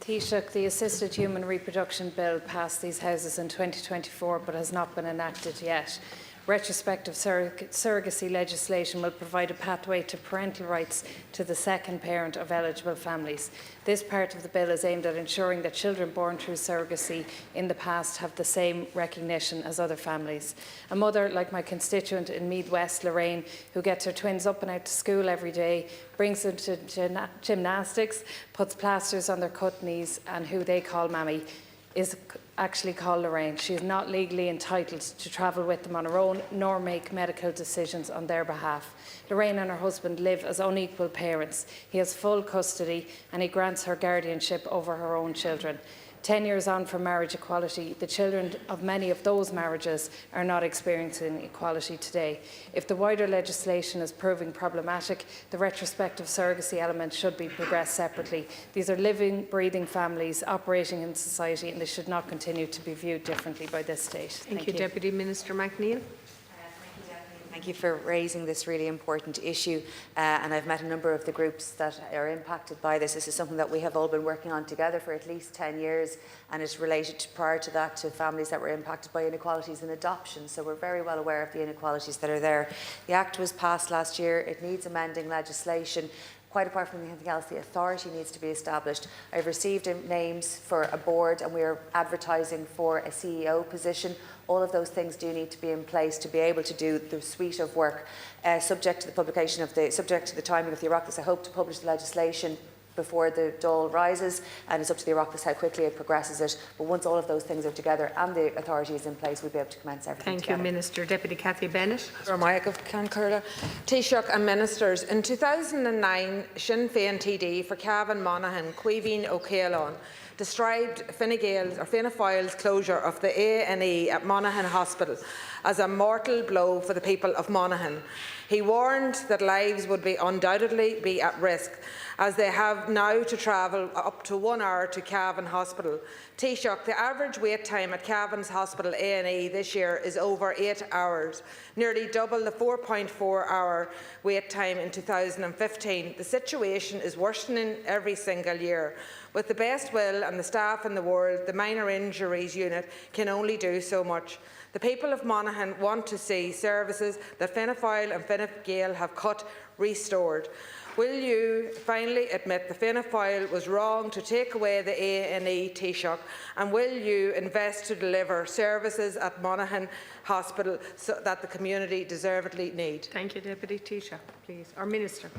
Taoiseach, the Assisted Human Reproduction Bill passed these Houses in 2024 but has not been enacted yet. Retrospective surrogacy legislation will provide a pathway to parental rights to the second parent of eligible families. This part of the bill is aimed at ensuring that children born through surrogacy in the past have the same recognition as other families. A mother like my constituent in Meath West, Lorraine, who gets her twins up and out to school every day, brings them to gymnastics, puts plasters on their cut knees, and who they call Mammy, is actually called Lorraine. She is not legally entitled to travel with them on her own, nor make medical decisions on their behalf. Lorraine and her husband live as unequal parents. He has full custody and he grants her guardianship over her own children. 10 years on from marriage equality, the children of many of those marriages are not experiencing equality today. If the wider legislation is proving problematic, the retrospective surrogacy element should be progressed separately. These are living, breathing families operating in society, and they should not continue to be viewed differently by this state. Thank you, Deputy Minister McNeill. Thank you for raising this really important issue, and I've met a number of the groups that are impacted by this. This is something that we have all been working on together for at least 10 years, and it's related prior to that to families that were impacted by inequalities in adoption. So we're very well aware of the inequalities that are there. The Act was passed last year. It needs amending legislation. Quite apart from anything else, the authority needs to be established. I've received names for a board and we are advertising for a CEO position. All of those things do need to be in place to be able to do the suite of work subject to the timing of the Oireachtas. I hope to publish the legislation before the Dáil rises, and it's up to the Oireachtas how quickly it progresses it. But once all of those things are together and the authority is in place, we'll be able to commence everything together. Thank you, Minister. Deputy Cathy Bennett. Taoiseach and Ministers, in 2009, Sinn Féin TD for Cavan Monaghan, Caoimhín Ó Céallainn, described Fine Gael's closure of the A&E at Monaghan Hospital as a mortal blow for the people of Monaghan. He warned that lives would undoubtedly be at risk, as they have now to travel up to 1 hour to Cavan Hospital. Taoiseach, the average wait time at Cavan's Hospital A&E this year is over 8 hours, nearly double the 4.4-hour wait time in 2015. The situation is worsening every single year. With the best will and the staff in the world, the minor injuries unit can only do so much. The people of Monaghan want to see services that Fine Gael and Fine Gael have cut restored. Will you finally admit the Fianna Fáil was wrong to take away the A&E Taoiseach, and will you invest to deliver services at Monaghan Hospital that the community deservedly need? Thank you, Deputy Taoiseach, please. Or Minister.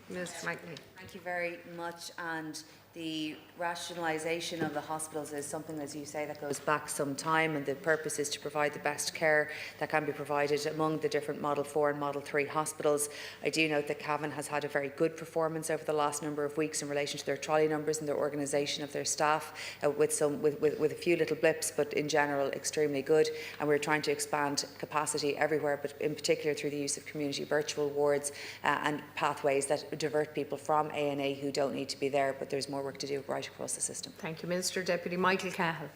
Minister McNeill. Thank you very much. And the rationalisation of the hospitals is something, as you say, that goes back some time, and the purpose is to provide the best care that can be provided among the different Model 4 and Model 3 hospitals. I do note that Cavan has had a very good performance over the last number of weeks in relation to their trolley numbers and their organisation of their staff, with a few little blips, but in general extremely good. And we're trying to expand capacity everywhere, but in particular through the use of community virtual wards and pathways that divert people from A&E who don't need to be there, but there's more work to do right across the system. Thank you, Minister. Deputy Michael Cahill.